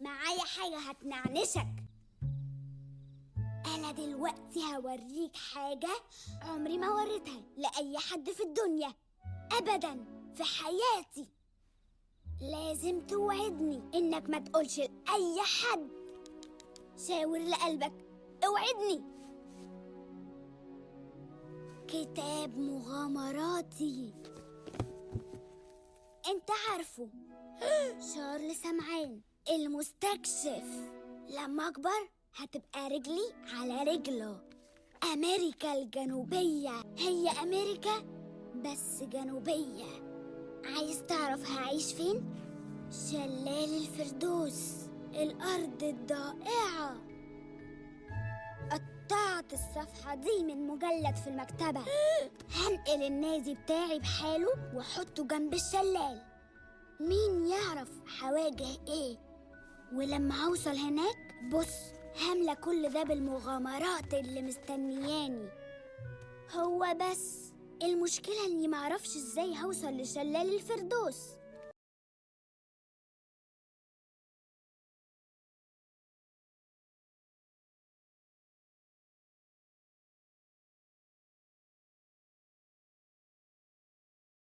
معايا حاجة هتنعنشك. أنا دلوقتي هوريك حاجة عمري ما وريتها لأي حد في الدنيا أبداً في حياتي. لازم توعدني إنك ما تقولش لأي حد. شاور لقلبك، اوعدني. كتاب مغامراتي، انت عارفه. شارل سمعان المستكشف. لما اكبر هتبقى رجلي على رجله. امريكا الجنوبية هي امريكا بس جنوبية. عايز تعرف هعيش فين؟ شلال الفردوس، الارض الضائعة. قطعت الصفحة دي من مجلد في المكتبة. هنقل النادي بتاعي بحاله واحطه جنب الشلال. مين يعرف هواجه ايه؟ ولما هوصل هناك بص، هملى كل ده بالمغامرات اللي مستنياني. هو بس المشكلة اني معرفش ازاي هوصل لشلال الفردوس.